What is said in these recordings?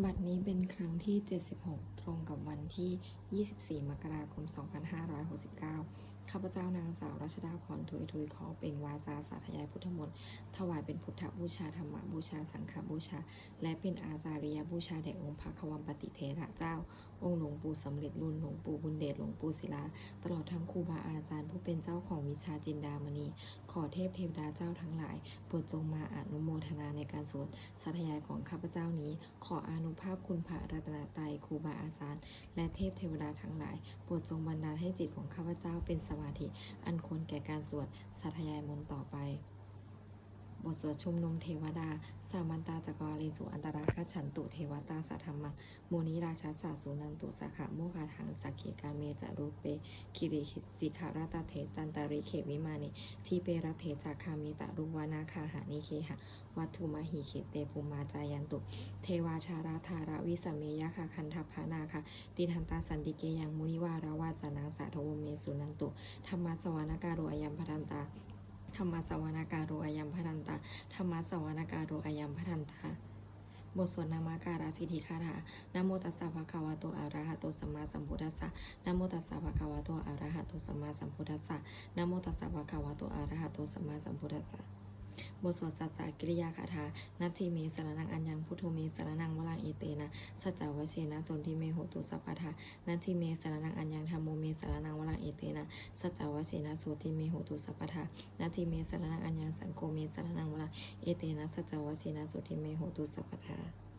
บัดนี้เป็นครั้งที่ 76 ตรงกับวันที่ 24 มกราคม 2569 ข้าพเจ้านางสาวรัชดาพร ถุยขอเป็นวาจาสาธยายพุทธมนต์ถวายเป็นพุทธบูชา ธรรมบูชา สังฆบูชา และเป็นอาจาริยบูชาแด่องค์พระควัมปติเถระเจ้า องค์หลวงปู่สำเร็จรุ่น หลวงปู่บุญเดช หลวงปู่ศิลา ตลอดทั้งครูบาอาจารย์ผู้เป็นเจ้าของวิชาจินดามณี ขอเทพเทวดาเจ้าทั้งหลายโปรดจงมาอนุโมทนาในการสวดสาธยายของข้าพเจ้านี้ ขออานุภาพคุณพระรัตนตรัยครูบาอาจารย์ และเทพเทวดาทั้งหลายโปรดจงบันดาลให้จิตของข้าพเจ้าเป็นสมาธิอันควรแก่การสวดสาธยายมนต์ต่อไป บทสวดชุมนุมเทวดา สามันตาจักวาเลสุอันตราคัจฉันตุเทวตาสัทธรรมังโมนิราชาสาสุนันตุสาขะโมคาทังสักเขกาเมจารุเปคิริสิขาราตเถจันตาริเขวิมานิทีเปรเถจาคามิตารุวานาคาหานิเคหะวัตถุมหิเขเตภูมาจายันตุเทวาชาราธาระวิสเมยะคาคันทัพพานาคาติทันตาสันติเกยังมุนิวาราวาจานังสาทวเมสุนันตุธรรมสวนาการโรอยัมพทันตาธรรมสวนาการโรอายัมพทันตาธรรมสวนาการโรอายัมพทันตาบทสวดนามาการาสิทธิคาถานะโมตัสสะภะคะวะโตอะระหะโตสัมมาสัมพุทธัสสะนะโมตัสสะภะคะวะโตอะระหะโตสัมมาสัมพุทธัสสะนะโมตัสสะภะคะวะโตอะระหะโตสัมมาสัมพุทธัสสะบทสวดสัจจกิริยาคาถานัตถิเมสรนังอัญญังพุทโธเมสรนังวรังเอเตนะสัจจวเชนะสนทิเมโหตุสัพพทานัตถิเมสรนังอัญญังธัมโมเมสรนังวรังเอเตนะสัจจวเชนะโสติเมโหตุสัพพทานัตถิเมสรนังอัญญังสังโฆเมสรนังวรังเอเตนะสัจจวเชนะโสติเมโหตุสัพพทา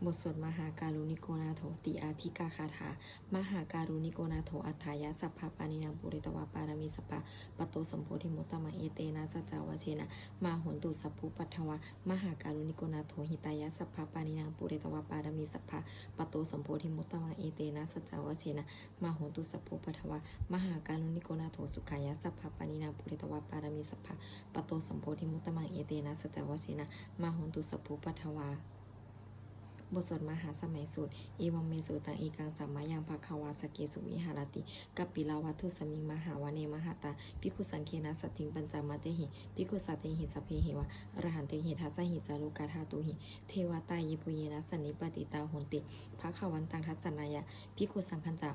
บทสวดมหาการุณิโกนาโถติอาทิกาคาถามหาการุณิโกนาโถอัฏฐายะสัพพปานินังปุริตวาปารมีสปะปโตสัมโพธิมุตตมะเอเตนะสัจจวเชนะมาหนตุสัพพุปัทถวามหาการุณิโกนาโถหิตายะสัพพปานินังปุริตวาปารมีสปะปโตสัมโพธิมุตตมะเอเตนะสัจจวเชนะมาหนตุสัพพุปัทถวามหาการุณิโกนาโถสุขายะสัพพปานินังปุริตวาปารมีสปะปโตสัมโพธิมุตตมะเอเตนะสัจจวเชนะมาหนตุสัพพุปัทถวาบทสวดมหาสมัยสูตรเอวัมเมสุตังเอกังสัมมายังภควาสเกสุวิหารติกัปปิลาวัตถุสมิงมหาวเนมหาตาภิกขุสังเคนะสัตถิงปัญจมาเตหิภิกขุสัตเตหิสัพเพหิวะอรหันเตหิทัสสหิจารุกาธาตุหิเทวตายิปุเยนะสันนิปติตาโหนติภควันตังทัสสนายะภิกขุสังคัญจะ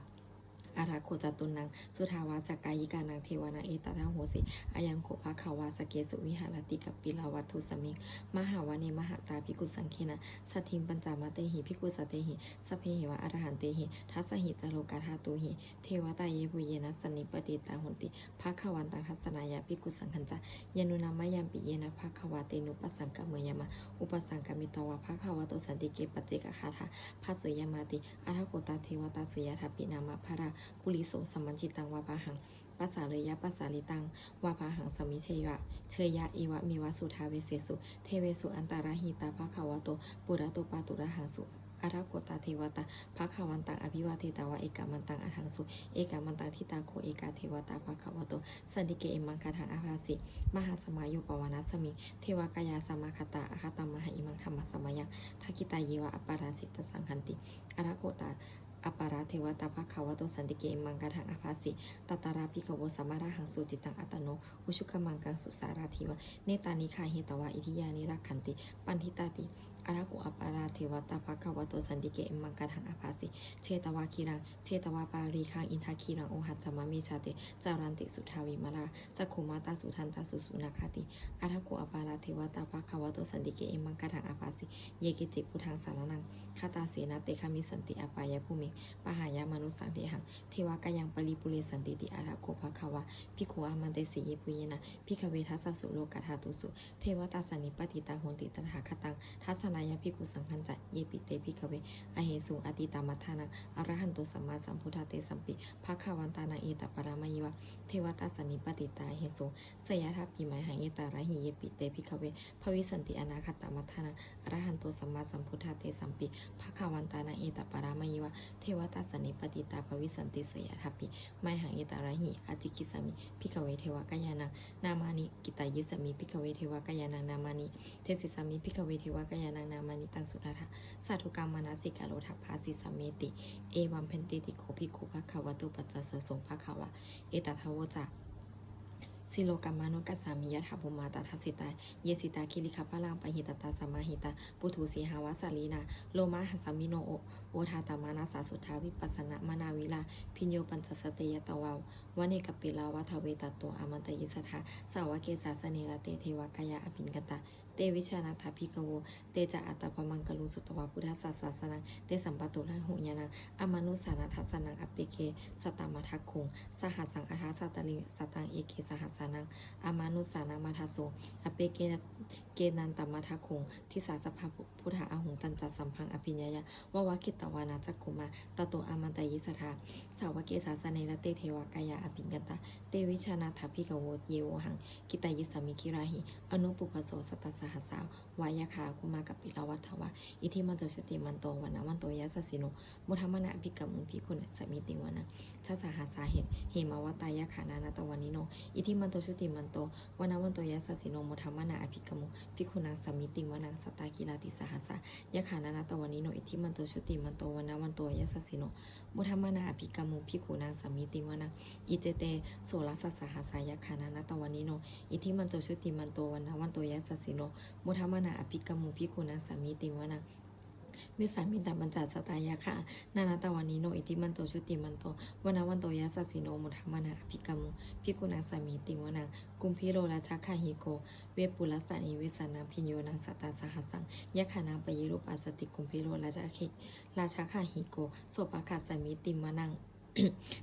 อาราโคจตุนังสุทาวาสกายิกานังเทวานาเอตตาโหสิอายังโขภควาสเกสุวิหารติกับปิลาวัตถุสมิงมหาวเนมหาตาภิกขุสังเคนะสัทถิงปัญจมาเตหิภิกขุสัตเตหิสัพเพหิวะอรหันเตหิทัสสหิจโลกาธาตุหิเทวตาเยปุเยนะสันนิปติตาโหนติภควันตังทัสสนายะภิกขุสังคัญจะยานุนามะยัมปิเยนะภควาเตนุปสังกะเมยมะอุปสังกมิตวะภควโตสันติเกปัจเจกคาถาภาเสยมาติอาทโกตาเทวตาเสยทัปปินามะภราปุริโสสัมมัญชิตังวาปะหังปัสสาเลยะปัสสาลิตังวาปะหังสมิเชยะเชยะเอวะมีวะสุทาเวเสสุเทเวสุอันตาราหิตาภควโตปุระโตปาตุระหังสุอาราโกตาเทวตาภควันตังอภิวาเทตาวะเอกามันตังอหังสุเอกามันตังทิตาโคเอกาเทวตาภควโตสันติเกเอมังคาทังอาภาสิมหาสมายุปวานาสมิเทวกายาสมาคตาอาคตมหาอิมังธรรมสมัยังทักิตาเยวะอปาราสิตสังคันติอาราโกตาอปาราเทวตาภควโตสันติเกมังกะทังอภาสิตตาราภิกขโวสัมมาราหังสุจิตังอัตโนอุชุขมังกังสุสาราธิวะเนตานิคาหิตวะอิทิยานิรักขันติปันทิตาติอาราโกอปาราเทวตาภควโตสันติเกมังกะทังอภาสิเชตวาคีรังเชตวาปารีคังอินทาคีรังโอหัจจามะเมชาเตจารันติสุทาวิมาลาจักขุมาตาสุทันตาสุสุนาคาติอาราโกอปาราเทวตาภควโตสันติเกมังกะทังอภาสิเยกิจิพุทธังสารนังคาตาเสนาเตคามิสันติอปายะภูมิปหายามนุสังเทหังเทวกายังปริปุเรสันติติอาราโกภควาภิกขุอามันเตสีเยปุเยนะภิกขเวทัสสสุโลกธาตุสุเทวตาสันนิปติตาโหนติตถาคตังทัสสนายะภิกขุสังคัญจะเยปิเตภิกขเวอเหสุอติตามัทธานังอรหันตุสัมมาสัมพุทธาเตสัมปิภควันตานาเอตปรามายวะเทวตาสันนิปติตาเหสุสยทัพปิมหังเอตาระหิเยปิเตภิกขเวภวิสันติอนาคตามัทธานังอรหันตุสัมมาสัมพุทธาเตสัมปิภควันตานาเอตปรามายวะเทวตาสันนิปติตาภวิสันติสยทัพปิไมหังเอตาระหิอจิกิสมิภิกขเวเทวกายานังนามานิกิตายิสมิภิกขเวเทวกายานังนามานิเทศิสมิภิกขเวเทวกายานังนามานิตังสุทัทธะสาธุกรรมมนาสิกาโลทัพพาสิสเมติเอวัมเพนติติโคภิกขุภควโตปัจจสสงภควะเอตทาวจา สิโลกัมมานุกัสสามิยะถาภุมาตาทัสสิตาเยสิตาคิริคพะลังปะหิตตาสัมมาหิตาปุถุสีหาวาสาลีนาโลมาหัสสามิโนโอทาตามานาสาสุทาวิปัสสนะมานาวิลาพิญโยปัญจสเตยตวาววเนกปิลาวัทเวตโตอมันตยิสถาสาวเกสาสเนระเตเทวกายาอภินกตาเตวิชานาถาภิกโวเตจะอัตตปมังกลุสุตวาพุทธศาสนังเตสัมปตุระหุญานังอมนุสานาทัสสนังอเปเกสตามาทักคุงสหัสสังอาทัสสตลิสตังเอเกสหัสสนังอมนุสานามาทัสโสอเปเกนันตมาทักคุงทิสาสภาพุทธะอหุงตันจัสัมพังอภิญญายะววคิตตวานาจักขุมาตโตอมันตยิสถาสาวเกสาสเนระเตเทวกายาอภินกตาเตวิชานาถาภิกโวเยวหังกิตายิสามิคิราหิอนุปุปโสสตัสสหัสสาววายคาคุมากับปิลาวัฏวะอิทิมันโตชติมันโตวันวันโตยัสสิโนมุธรรมนะภิกขุภิกขุสมิติวนะชัสสหัสสาเหมาวตายะขานานาตวันิโนอิทิมันโตชติมันโตวันวันโตยัสสิโนมุธรรมนะภิกขุภิกขุนังสมิติวนังสตากิลาติสหัสสายะขานานาตวันิโนอิทิมันโตชติมันโตวันวันโตยัสสิโนมุธรรมนะภิกขุภิกขุนังสมิติวนังอิเจเตโสลัสสหัสสายะขานานาตวันิโนอิทิมันโตชติมันโตวันวันโตยัสสิโนมุธรรมนะภิกขุภิกขุนังสมิติวนังมิสามิตาบัญจสตายาค่ะนานาตวานิโนอิทิมันโตชุติมันโตวันวันโตยัสสิโนมุธรรมนาภิกมุภิกุณังสามีติวนังกุมพิโรราชาคาหิโกเวปุลสานิเวสานังพิญโยนังสัตตาสหัสสังยะขานังปยิรูปัสสติกุมพิโรราชาคาหิโกโสปะคาสามีติมนัง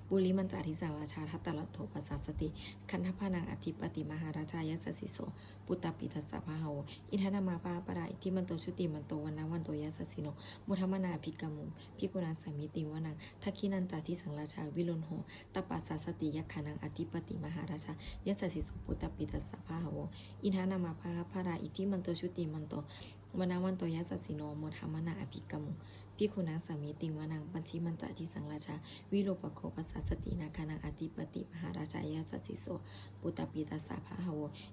ปุริมันจาริสังราชาทัตตละโถปัสสสติคันธพานังอธิปติมหาราชายสสิโสปุตตปิทัสสะพะโหอิทานามาปาปะราอิทิมันโตชุติมันโตวันวันโตยัสสิโนมุธรรมนาภิกมุภิกุณังสามิติวนังทักขินันจาทิสังราชาวิโลนโหตปัสสสติยะขานังอธิปติมหาราชายสสิโสปุตตปิทัสสะพะโหอิทานามาปาปะราอิทิมันโตชุติมันโตวันวันโตยัสสิโนมุธรรมนาภิกมุภิกขุนังสามีติวานังปัญชิมันจาทิสังราชาวิโลปโคปัสสสตินาคานังอธิปติมหาราชายาสสิโสปุตตปิตัสสะภะโห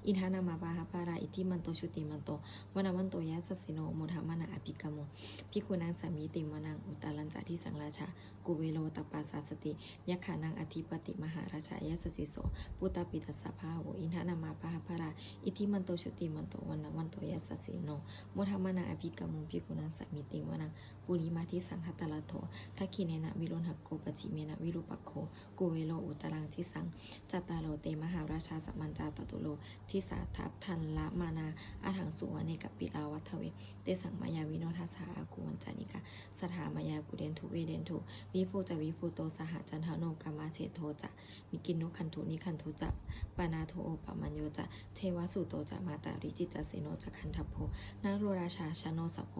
อิทานามาปาหะปาราอิทิมันโตชุติมันโตวันวันโตยัสสิโนมุธรรมนาอภิกมุภิกขุนังสามีติวานังอุตตาลัญจาทิสังราชากุเวโลตปัสสสติยะขานังอธิปติมหาราชายาสสิโสปุตตปิตัสสะภะโหอิทานามาปาหะปาราอิทิมันโตชุติมันโตวันวันโตยัสสิโนมุธรรมนาอภิกมุภิกขุนังสามีติวานังปุริมาทิสังหัตตละโถทักขิเนนะวิโรหะโกปจิเมนะวิรูปโคกุเวโลอุตรังทิสังจัตตาโลเตมหาราชาสัมมันจาตตุโลทิสาทัพทันละมานาอาถังสุวรรณกับปิลาวัทเวเตสังมายาวิโนทัสสาอากุวันจานิกาสถามายากุเดนทุเวเดนทุวิภูจะวิภูโตสหจันทโนกามาเชโทจะมิกินนุคันทุนิคันทุจะปานาโทโอปมัญโยจะเทวสุโตจะมาตาริจิตเสโนจะคันทัพโพนารุราชาชโนสัพโพ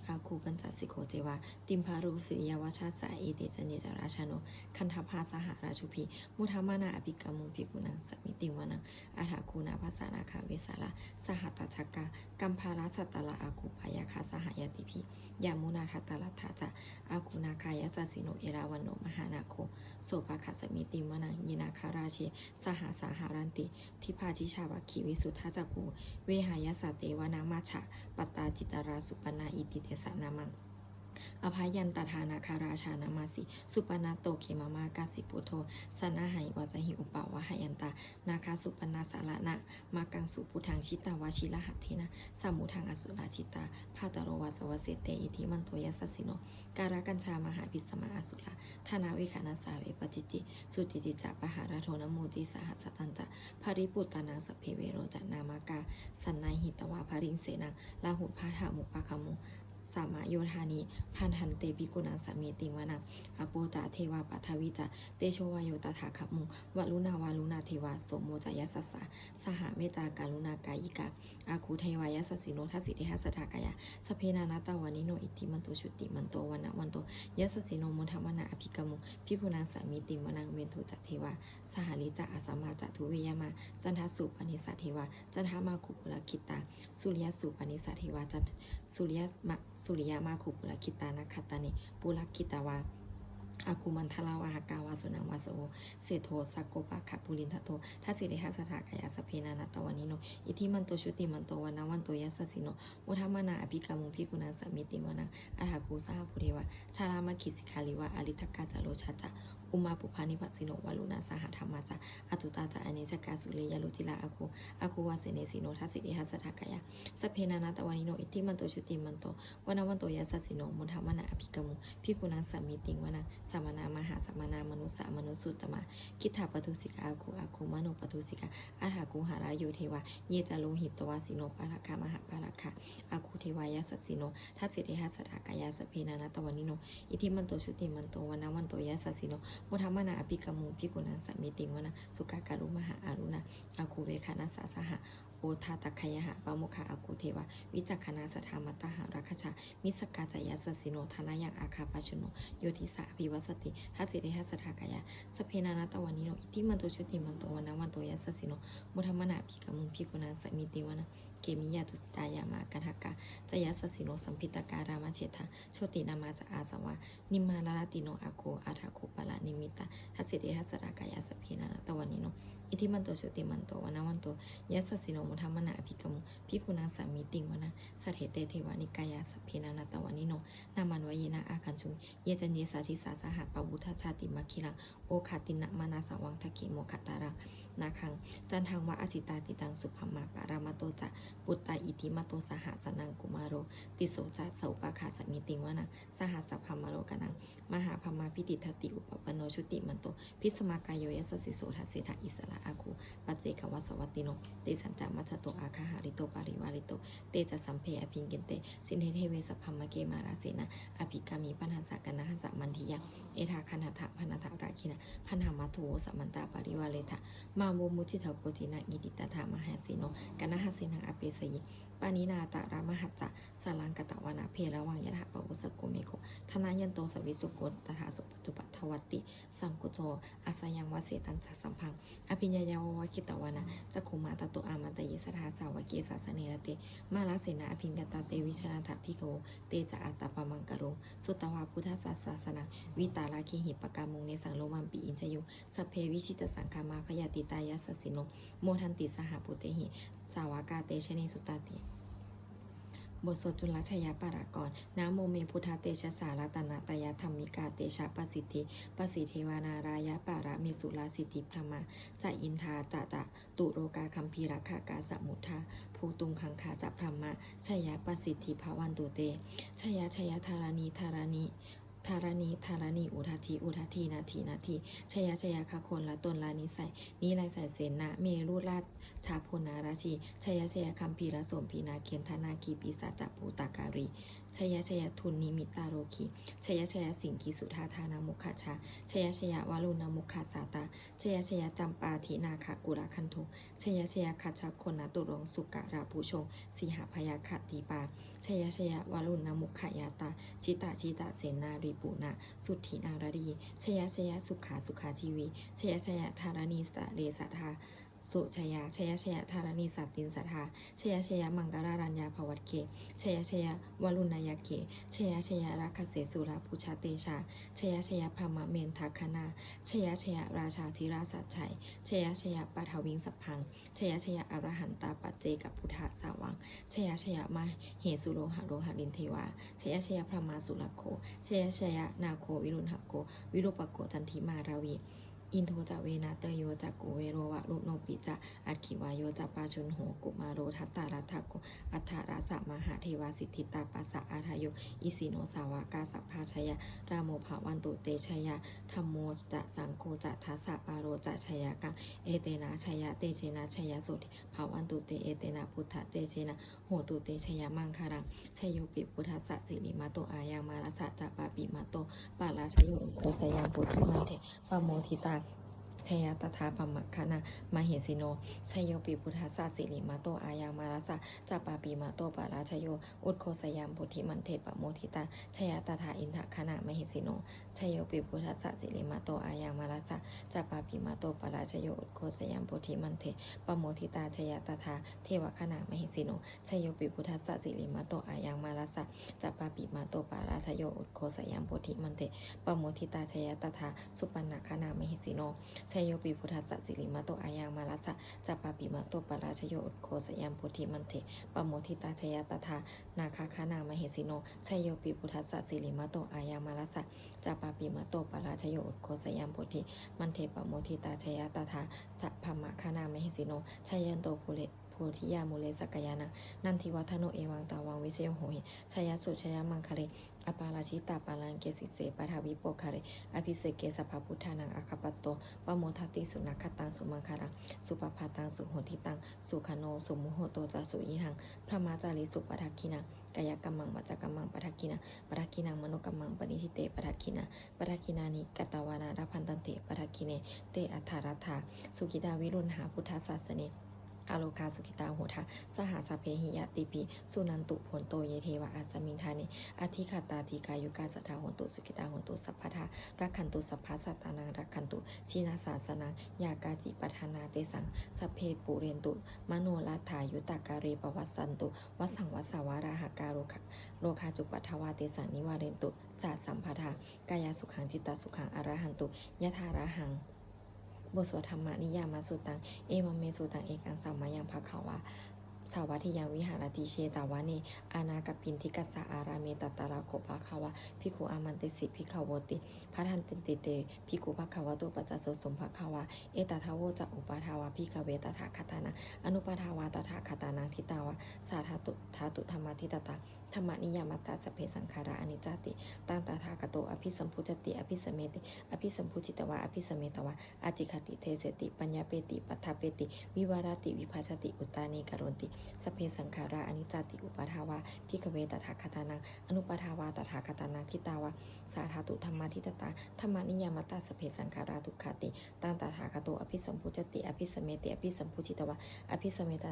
อาคูปัญจสิโกเจวาติมพารุสิยาวชาสาเอเตจเนจาราชโนคันธพาสหราชุพีมุธรรมนาอภิกรมุภิกุนังสมิติวานังอาถาคูนาภาษานาคาเวสาลาสหัตตชกากัมภาราสัตตละอาคูปายาคาสหายติพียามุนาทัตตละทาจะอาคูนาคายาสิโนเอราวันโนมหานาโคโสภาคสมิติวานังยินาคาราเชสหสาหารันติทิพาชิชาวะขีวิสุทธาจักูเวหายาสเตวนามาฉะปัตตาจิตาราสุปนาอิติเตสนามังอภัยยันตถานาคาราชานามาสิสุปนาโตเขมามากาสิปุโทสนาหายวาจหิอุปาวะหายันตานาคาสุปนาสาระนะมากังสุพุทธังชิตาวาชิละหัตเทนะสามุทังอสุราชิตาภาตโรวาสวเสเตอิทิมันโตยัสสิโนการกัญชามหาภิสมาอสุราธนาวิขานาสาเวปจิติสุติติจะปหาราโทนโมติสหัสตันจะภริปุตตานังสเพเวโรจนามากาสันนายหิตวาภริงเสนังลาหุพาถามุปะคามุสามโยธานีพันหันเตปิกุณังสามีติวานังอโปตาเทวาปัทวิจะเตโชวายโยตถาคมุวลุนาวาลุนาเทวาสมโมจายสัสสะสหเมตาการุณากายิกาอาคูเทวายสัสสิโนทัสสิเทหัสถากายาสเพนานาตาวานิโนอิทิมันโตชุติมันโตวันวันโตยัสสิโนมุธรรมนาอภิกมุภิกุณังสามีติวานังเวนทุจัตเทวาสหลิจะอาสามาจัตุเวยามาจันทสุปนิสัทเทวาจันทมาคุปุลคิตาสุริยสุปนิสัทเทวาสุริยมาคุปุลคิตานาคตานิปุลคิตาวา อากุมันทลาวาหากาวาสุนังวาโสเสโทสักโกปะขะปุรินทโททัสสิเดหัสถากายาสเพนานาตวันนิโนอิทิมันโตชุติมันโตวันนาวันโตยัสสสิโนมุทามานาอภิกามุภิกุณังสมิติวนังอาหากูสาภูเทวะชารามาคิสิกาลิวะอลิทักกาจโลชาจาอุมาปุพานิปัสสิโนวาลุนาสหธรรมาจาอตุตาจาอเนจกาสุเลยาลุจิลาอากูวาเสเนสิโนทัสสิเดหัสถากายาสเพนานาตวันนิโนอิทิมันโตชุติมันโตวันนาวันโตยัสสสิโนมุทามานาอภิกามุภิกุณังสมิติวนังสมานามหาสมานามนุสามนุสุตตมะคิถาปทุสิกาอาคูมโนปทุสิกาอาหากูหารายุเทวะเยจโลหิตตวาสิโนปาราคามหาปาราคาอาคูเทวายาสสิโนทัสสิเดหัสถากายาสเพนานาตวันนิโนอิทิมันโตชุติมันโตวันนาวันโตยัสสสิโนมุทามานาอภิกามุภิกุณังสมิติวนังสุกาการุมหาอารุณาอาคูเวคานาสาสหะโอทาตะคยหะปะโมคาอากูเทวะวิจักขณาสถามัตตหาราคชามิสกาจายาสสิโนธนายังอาคาปชุโนโยติสาอภิวัสติทัสสิเดหัสถากายาสเพนานาตวันนิโนอิทิมันโตชุติมันโตวันนาวันโตยัสสสิโนมุทามานาภิกามุภิกุณังสมิติวนังเกมิยาตุสตายามากันทกาจยัสสสิโนสัมพิตการามเชธาโชตินามาจะอาสวะนิมานาลติโนอาโคอาทาโคปะละนิมิตาทัสสิเดหัสถากายาสเพนานาตวันนิโนอิทิมันโตชุติมันโตวันนาวันโตยัสสสิโนมุทามานาอภิกามุภิกุณังสมิติวนังสัทเถเตเทวานิกายาสเพนานาตวันนิโนนามันวะเยนะอาคันจุงเยจันเยสาธิสาสหัสปวุทธชาติมัคคิรังโอคาตินะมานาสวังทะเขโมคตารังนาคังจันทังวะอสิตาติตังสุภมาปารามาโตจะปุตตาอิติมาโตสหสนังกุมารโรติโสจัสโสปะคาสมิติวนังสหสัพพมโรกนังมหาพมาพิติทติอุปปโนชุติมันโตพิสมากายโยยัสสิโสทัสสิทาอิสระอาคูปัจเจกวัสวัตติโนเตสัญจามัชโตอาคาหาริโตปาริวาริโตเตจะสัมเพอภิงเกนเตสินเทเวสัพพมเกมาราเสนะอภิกามีปัญหาสกนะหัสมันทิยะเอธาคันหะพันธะราคินะพันหามัทุสัมมันตาปาริวาเลทะมาโวมุจิทโกจินะอิติตถามหาสิโนกนะหะสินังอเปสยิปานินาตารามหัจจะสารังกตวานาเพระวังยะถาปวุสโกเมโกธนายันโตสวิสุโกตถาสุปัจจุปัทวัตติสังกุโจอาสยังวเสตันจัสัมพังอภิญญาววกิตวานะจักขุมาตโตอามันตเยสถาสาวเกสาสเนรเตมาลาเสนาอภิญญตาเตวิชนาถพิโกเตจะอาตาปมังกโรสุตวาพุทธศาสนาวิตาลาคิหิปกามุงเนสังโลมัมปีอินจยุสเพวิชิตสังคามาพยาติตายาสสิโนโมทันติสหปุเตหิสาวากาเตชเนสุตติบทสวดจุลชยปารากรนะโมเมพุทธเตชะสารัตนาตยธรรมิกาเตชะปสิทธิปสิเทวานารายะปาระเมสุลาสิทธิพระมาจะอินทาจะตุโรกาคัมพีระขากาสมุทธาภูตุงคังคาจะพระมาชยปสิทธิภวันตุเตชยธารณีอุทาทีนาทีชยคคนละตนลานิสัยนิไลใส่เสนาเมรุราชชาพนาราชีชยคัมพีระสมพีนาเคนธนาคีปิสาจปูตาการีชยทุนนิมิตาโรคีชยสิงคีสุธาธานามุขชาชยวารุณมุขสาตาชยจำปาทินาคกุระคันโทชยคัจฉคนตุรงสุการาภูชงสีหพยาคติปาชยวารุณมุขยาตาชิตาเสนารีปุณาสุทธินารีชยสุขาชีวีชยธารณีสะเรสัทธาสุชยธารณีสัตตินสัทธาชยมังกรารัญญาภวัตเคชยวรุณยเคชยราคเสสุราภูชาเตชาชยพรหมเมนทัคคณาชยราชาธิราสัจชัยชยปัทวิงสัพพังชยอรหันตาปัจเจกพุทธสาวังชยมาเหสุโรหรินเทวาชยพระมาสุรโคชยนาโควิรุณหโกวิรูปโกจันทิมาราวีอินโทจะเวนาเตโยจะกุเวโรวะลุโนปิจะอัตขิวายโยจะปาชุนโหกุมาโรทัตตารัตถโกอัฏฐราสะมหาเทวาสิทธิตาปัสสะอาทายโยอิสิโนสาวากาสัพพาชยะราโมภาวันตุเตชยะธัมโมจะสังโฆจะทัสสะปาโรจะชยกังเอเตนะชยะเตเชนะชยะโสติภาวันตุเตเอเตนะพุทธเตเชนะโหตุเตชยะมังคารังชโยปิพุทธัสสะสิริมาโตอายังมารัสสะจะปาปิมาโตปาราชโยโคสยังปุถิมันเถปโมทิตา ชยตถาปัมมะคณะมเหสิโนชยโยปิพุทธัสสะสิริมาโตอายังมารัสสะจัปปาปิมาโตปาราชโยอุทโคสยามโพธิมันเทปะโมทิตาชยตถาอินทคณะมเหสิโนชยโยปิพุทธัสสะสิริมาโตอายังมารัสสะจัปปาปิมาโตปาราชโยอุทโคสยามโพธิมันเทปะโมทิตาชยตถาเทวคณะมเหสิโนชยโยปิพุทธัสสะสิริมาโตอายังมารัสสะจัปปาปิมาโตปาราชโยอุทโคสยามโพธิมันเทปะโมทิตาชยตถาสุปันนคณะมเหสิโนชยโยปิพุทธัสสะสิริมาโตอายังมารัสสะจัปปาปิมาโตปาราชโยอุทโคสยามโพธิมันเถปโมทิตาชยตถานาคาคานามเหสิโนชยโยปิพุทธัสสะสิริมาโตอายังมารัสสะจัปปาปิมาโตปาราชโยอุทโคสยามโพธิมันเถปโมทิตาชยตถาสัพพมะคานามเหสิโนชยันโตภูเรโพธิยามูเลสกยานังนันทิวัฒโนเอวังตาวังวิเศษโหหิชยสุชยมังคะเรอปาราชิตาปาลังเกสิเสปทาวิโปคะเรอภิเศกเกสัพพพุทธานังอาคปตโตปโมทัตติสุนัคตังสุมังคารังสุปภาตังสุโหติตังสุขโนสุมุโหโตจาสุยิหังพระมาจาริสุปทักขินังกายกัมมังวัจกัมมังปทักขินังปทักขินังมโนกัมมังปณิทิเตปทักขินังปทักขินานิกตวานาราพันตันเตปทักขิเนเตอัฏฐารัฐาสุกิดาวิรุณหาพุทธศาสเนอโลคาสุขิตาโหทาสหสพเพหิยติปีสุนันตุผลโตเยเทวะอาสมิงทานิอธิคาตาธิกายุกาสัทธาโหตุสุขิตาโหตุสัพพทารักขันตุสัพพะสัตตานังรักขันตุชีนาสาสนังยากาจิปัฏนาเตสังสัพเพปุเรนตุมโนรัฐายุตากาเรปวัสสันตุวัสังวัสสาวาราหการโลคาจุปัทวาเตสังนิวาเรนตุจาสัมภทากายาสุขังจิตตสุขังอรหันตุยะถาระหังบทสวดธรรมนิยามาสุตังเอวเมสุตังเอกังสัมมายังภควาสาวัติยังวิหารติเชตาวาเนอานากปินทิกัสสะอาราเมตัตตาราโกภควาภิกขุอามันติสิภิกขวติพระทันติติเตภิกขุภควตุปัจจสสมภควาเอตทาวโวจะอุปาทาวาภิกขเวตถาคตานังอนุปทาวาตถาคตานังทิตาวาสาธาตุธรรมทิตตาธรรมนิยามตาสเพสังขาราอนิจจติตังตถาคโตอภิสัมพุจติอภิสเมติอภิสัมพุจิตวะอภิสเมตวะอาจิคติเทเสติปัญญาเปติปัฏฐาเปติวิวารติวิภาชติอุตตานีกโรติสเพสังขาราอนิจจติอุปาทาวาภิกขเวตถาคตานังอนุปทาวาตถาคตานังทิตาวาสาธาตุธรรมทิตตาธรรมนิยามตาสเพสังขาราทุกขติตังตถาคโตอภิสัมพุจติอภิสเมติอภิสัมพุจิตวะอภิสเมต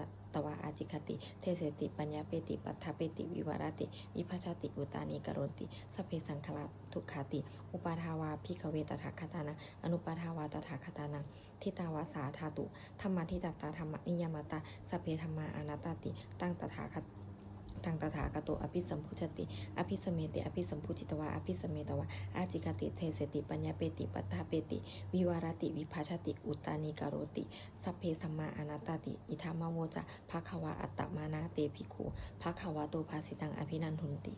วะอาจิคติเทเสติปัญญาเปติปัฏฐาเปติวิวารติวิภาชติอุตานีกโรติสเพสังขาราทุกขติอุปาทาวาภิกขเวตถาคตานังอนุปทาวาตถาคตานังทิตาวาสาธาตุธรรมทิตตาธรรมนิยามตาสเพธรรมาอนัตตติตั้งตถาคโตอภิสัมพุจติอภิสเมติอภิสัมพุจิตวะอภิสเมตวะอาจิคติเทเสติปัญญาเปติปัฏฐาเปติวิวารติวิภาชติอุตตานิกโรติสัพเพสัมมาอนัตตติอิทัมมโวจะภควาอัตตมานาเตภิกขุภควาโตภาสิตังอภินันทุนติ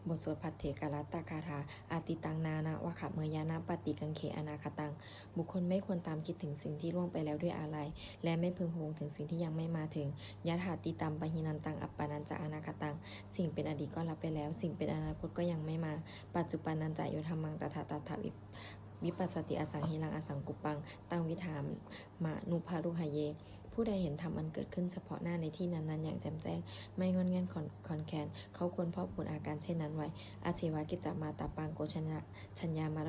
บทสวดพัทเถกรัตตคาถาอาติตังนานาวะขะเมยานะปฏิกังเขอนาคตังบุคคลไม่ควรตามคิดถึงสิ่งที่ล่วงไปแล้วด้วยอาลัยและไม่พึงพะวงถึงสิ่งที่ยังไม่มาถึงยะถาติตัมปะหินันตังอัปปานันจะอนาคตังสิ่งเป็นอดีตก็รับไปแล้วสิ่งเป็นอนาคตก็ยังไม่มาปัจจุบันนันจะโยธรรมังตถาตถาวิปัสสติอสังหิรังอสังกุปังตังวิธามมานุภารุหเยผู้ใดเห็นธรรมอันเกิดขึ้นเฉพาะหน้าในที่นั้นๆอย่างแจ่มแจ้งไม่งอนแงนคอนแคนเขาควรเพาะปลูกอาการเช่นนั้นไว้อาชีวกิจจมาตาปังโกชัญญามาร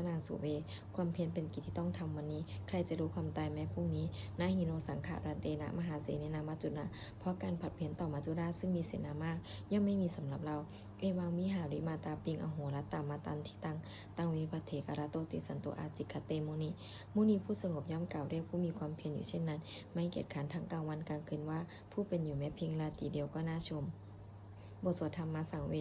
นางสุเวความเพียรเป็นกิจที่ต้องทำวันนี้ใครจะรู้ความตายแม้พรุ่งนี้นาหิโนสังขารันเตนะมหาเสนนามาจุนะเพราะการผัดเพี้ยนต่อมาจุราซึ่งมีเสนามากย่อมไม่มีสำหรับเราเอวังมิหาริมาตาปิงอโหรัตตามาตันทิตังเวปเทกราโตติสันโตอาจิคเตมุนีผู้สงบย่อมกล่าวเรียกผู้มีความเพียรอยู่เช่นนั้นไม่เกียจคร้านทั้งกลางวันกลางคืนว่าผู้เป็นอยู่แม้เพียงราตรีเดียวก็น่าชมบทสวดธรรมสังเว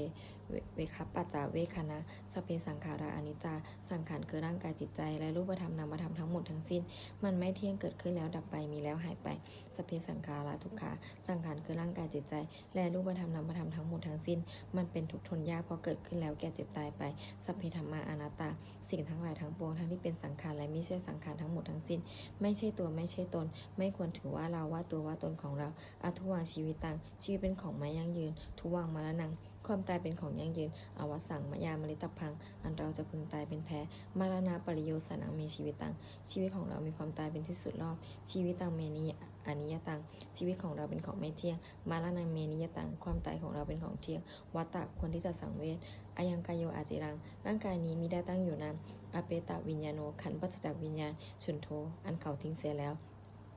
คัปปัจจาเวคณะสเพสังขาราอนิจจาสังขารคือร่างกายจิตใจและรูปธรรมนามธรรมทั้งหมดทั้งสิ้นมันไม่เที่ยงเกิดขึ้นแล้วดับไปมีแล้วหายไปสเพสังขาราทุกขาสังขารคือร่างกายจิตใจและรูปธรรมนามธรรมทั้งหมดทั้งสิ้นมันเป็นทุกข์ทนยากเพราะเกิดขึ้นแล้วแก่เจ็บตายไปสเพธรรมาอนัตตาสิ่งทั้งหลายทั้งปวงทั้งที่เป็นสังขารและไม่ใช่สังขารทั้งหมดทั้งสิ้นไม่ใช่ตัวไม่ใช่ตนไม่ควรถือว่าเราว่าตัวว่าตนของเราอทุวังชีวิตตังชีวิตเป็นของไม่ยั่งยืนทุวังมรณังความตายเป็นของยั่งยืนอวสังมยามฤตพังอันเราจะพึงตายเป็นแท้มรณะปริโยสนังมีชีวิตตังชีวิตของเรามีความตายเป็นที่สุดรอบชีวิตตังเมนีอ อนิยตังชีวิตของเราเป็นของไม่เที่ยงมาลานาเมนิยตังความตายของเราเป็นของเที่ยงวัตตะควรที่จะสังเวชอายังกายโยอาจิรังร่างกายนี้มิได้ตั้งอยู่นานอเปตะวิญญาโนขันธ์ปราศจากวิญญาณชุนโธอันเขาทิ้งเสียแล้ว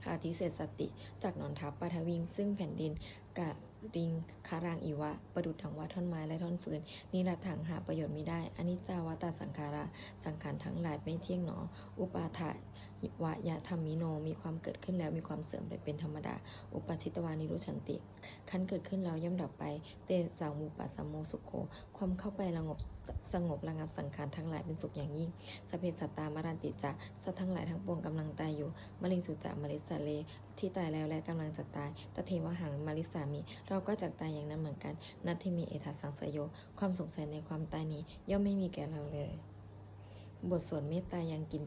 อาทิเศษสติจากหนอนทับปาทวิงซึ่งแผ่นดินกะริงคารางอีวะประดุจดังว่าท่อนไม้และท่อนฟืนนิรัตถังหาประโยชน์ไม่ได้อนิจจาวัตตสังขาระสังขารทั้งหลายไม่เที่ยงหนออุปาทาวายะธรรมิโนมีความเกิดขึ้นแล้วมีความเสื่อมไปเป็นธรรมดาอุปชิตวานิรุชันติขันเกิดขึ้นแล้วย่อมดับไปเตสังมุปัสสมโมสุโขความเข้าไประงบระงับสังขารทั้งหลายเป็นสุขอย่างยิ่งสเพสัตตามรันติจะสัตว์ทั้งหลายทั้งปวงกำลังตายอยู่มลิงสุจะมลิสาเลที่ตายแล้วและกำลังจะตายตเทวหังมลิสามิเราก็จะตายอย่างนั้นเหมือนกันนัตถิมีเอทัสสังสยโยความสงสัยในความตายนี้ย่อมไม่มีแก่เราเลยบทสวดเมตตายังกิน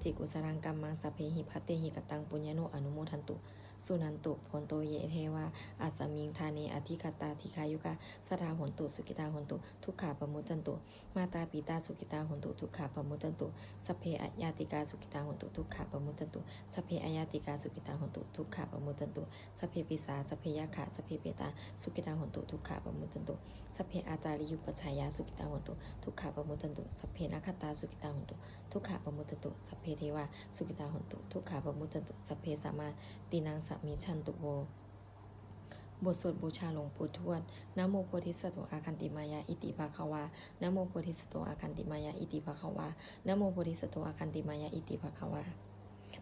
จิกุสรังกัมมังสัพเพหิพัตเตหิกตังปุญญโนอนุโมทันตุสุนันตุพลโตเยเทวาอาสมิงธาเนอธิคตาธิคายุกะสทาหนตุสุกิตาหนตุทุกขาปมุจจันตุมาตาปิตาสุกิตาหนตุทุกขาปมุจจันตุสเพอญาติกาสุกิตาหนตุทุกขาปมุจจันตุสเพอญาติกาสุกิตาหนตุทุกขาปมุจจันตุสเพปิสาสเพยะขะสเพเปตาสุกิตาหนตุทุกขาปมุจจันตุสเพอาจาริยุปชายาสุกิตาหนตุทุกขาปมุจจันตุสเพนัคขตาสุกิตาหนตุทุกขาปมุจจันตุสเพเทวาสุกิตาหนตุทุกขาปมุจจันตุสเพสัมมาตินังสมิชันตุโวบทสวดบูชาหลวงปู่ทวดนะโมโพธิสัตว์อาคันติมายาอิติภาควานะโมโพธิสัตว์อาคันติมายาอิติภาควานะโมโพธิสัตว์อาคันติมายาอิติภาควา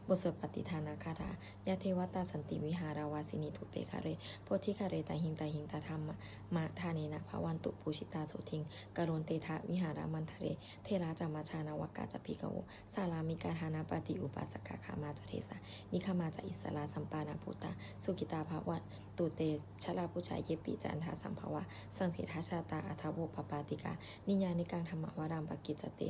บทสวดปฏิทานาคาถายาเทวตาสันติวิหาราวาสินีทุเปคาเรโพธิคาเรตาหิงตาธรรมมาทาเนนะภวันตุปูชิตาโสทิงกโรนเตทะวิหารามันทะเรเทราจามาชานาวกาจพิกโวสารามิกาธานาปฏิอุปาสกขามาจเทสานิคามาจอิสลาสัมปานาภูตาสุกิตาภวัตตุเตชลาปุชายเยปิจันทาสัมภวะสังเสทาชาตาอัทโวปปาติกานิญานิกังธรรมวรามปกิจเต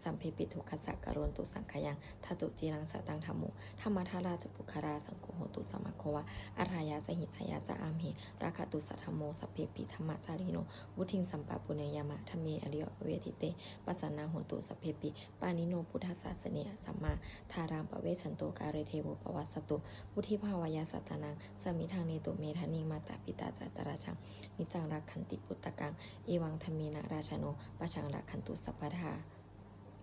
สัมเพปิทุขัสสะกโรนตุสังขยังทัตุจีรังสตังธรรมโมธรรมทาราจปุคาราสังโฆโหตุสมัคโควะอัฏฐายาจะหิตายาจะอามหิราคาตุสัทธโมสัพเพปิธรรมจาริโนวุทิงสัมปะปุเนยามะธรรมีอริยปเวทิเตปัสสนาโหตุสัพเพปิปานิโนพุทธศาสเนสัมมาทารังปเวชันโตกาเรเทโวปวัสสตุวุธิภาวายาสัตตานังสมิทางเนตุเมธานิงมาตาปิตาจตราชังนิจังรักขันติปุตตะกังเอวังธรรมีนะราชโนปะชังรักขันตุสัพพทา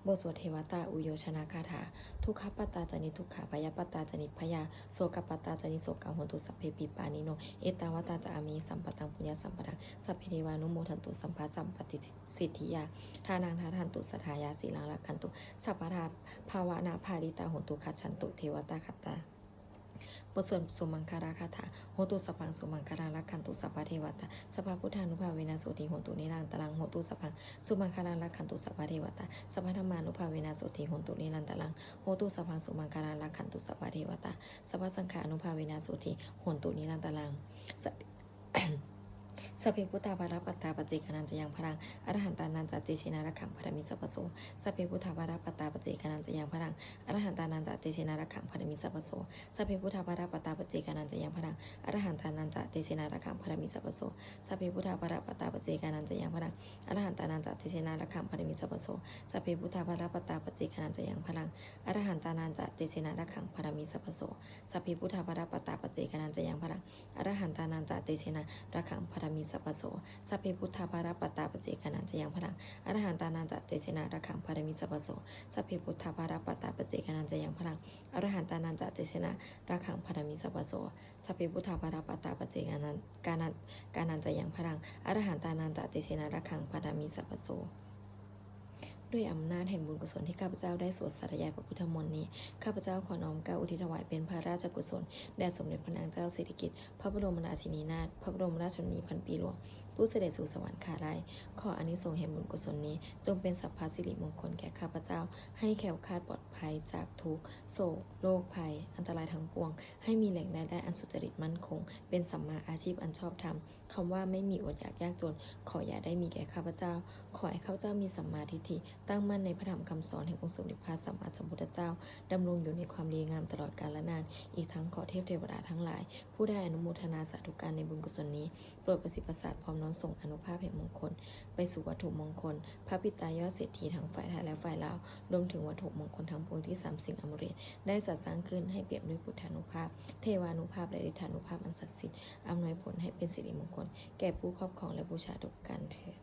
บทสวดเทวตาอุโยชนาคาถาทุกขปัตตาจนิทุกขพยาปัตตาจนิพยาโสกปัตตาจนิโสกังโหตุสัพเพปิปานิโนเอตาวตาจามีสัมปตังปุญญสัมปตังสัพเพเทวานุโมทันตุสัมภาสัมปติสิทธิยาทานังทาทันตุสัทธายาสีลังรักขันตุสัพพทาภาวนาภาริตาโหตุขัจฉันตุเทวตาคัตตาบทสวดสุมังคาราคาถาโหตุสัพพังสุมังคารารักขันตุสัพพเทวตาสัพพพุทธานุภาเวนะโสติโหตุนิรันตรังโหตุสัพพังสุมังคารารักขันตุสัพพเทวตาสัพพธรรมานุภาเวนะโสติโหตุนิรันตรังโหตุสัพพังสุมังคารารักขันตุสัพพเทวตาสัพพสังฆานุภาเวนะโสติโหตุนิรันตรังสัพเพพุทธาภารปัตตาปเจกานันจะยังพลังอรหันตานันจะเตชินารักขังพระมิสัพพโสสัพเพพุทธาภารปัตตาปเจกานันจะยังพลังอรหันตานันจะเตชินารักขังพระมิสัพพโสสัพเพพุทธาภารปัตตาปเจกานันจะยังพลังอรหันตานันจะเตชินารักขังพระมิสัพพโสสัพเพพุทธาภารปัตตาปเจกานันจะยังพลังอรหันตานันจะเตชินารักขังพระมิสัพพโสสัพเพพุทธาภารปัตตาปเจกานันจะยังพลังอรหันตานันจะเตชินารักขังพระมิสัพพโสสัพเพพุทธาภารปัตตาปเจกานันจะยังพลังอรหันตานันจะเตชินารักขังพระมิสัพพโสสัพเพพุทธาภารปัตตาปเจกานันจะยังพลังอรหันตานันจะเตชินารักขังพระมิสัพพโสสัพเพพุทธาภารปัตตาปเจกานันจะยังพลังอรหันตานันจะเตชินารักขังพระมิสัพพโสสัพเพพุทธาภารปัตตาปเจกานันกานันจะยังพลังอรหันตานันจะเตชินารักขังพระมิสัพพโสด้วยอำนาจแห่งบุญกุศลที่ข้าพเจ้าได้สวดสาธยายพระพุทธมนต์นี้ข้าพเจ้าขอน้อมเกล้าอุทิศถวายเป็นพระราชกุศลแด่สมเด็จพระนางเจ้าสิริกิติ์พระบรมราชินีนาถพระบรมราชชนนีพันปีหลวงผู้เสด็จสู่สวรรคาลัยขออานิสงส์แห่งบุญกุศลนี้จงเป็นสัพพสิริมงคลแก่ข้าพเจ้าให้แคล้วคลาดปลอดภัยจากทุกข์โศกโรคภัยอันตรายทั้งปวงให้มีแหล่งรายได้อันสุจริตมั่นคงเป็นสัมมาอาชีพอันชอบธรรมคำว่าไม่มีอดอยากยากจนขออย่าได้มีแก่ข้าพเจ้าขอให้ข้าพเจ้ามีสัมมาทิฏฐิ ตั้งมั่นในพระธรรมคำสอนแห่งองค์สมเด็จพระสัมมาสัมพุทธเจ้าดำรงอยู่ในความดีงามตลอดกาลนานอีกทั้งขอเทพเทวดาทั้งหลายผู้ได้อนุโมทนาสาธุการในบุญกุศลนี้โปรดประสิทธิ์ประสาทพร้อมน้อมส่งอนุภาพแห่งมงคลไปสู่วัตถุมงคลพระปิตายอดเศรษฐีทั้งฝ่ายไทยและฝ่ายลาวรวมถึงวัตถุมงคลทั้งปวงที่สามสิ่งอมฤตได้จัดสร้างขึ้นให้เปี่ยมด้วยพุทธานุภาพเทวานุภาพและฤทธานุภาพอันศักดิ์สิทธิ์อำนวยผลให้เป็นสิริมงคลแก่ผู้ครอบครองและบูชาทุกกันเถิด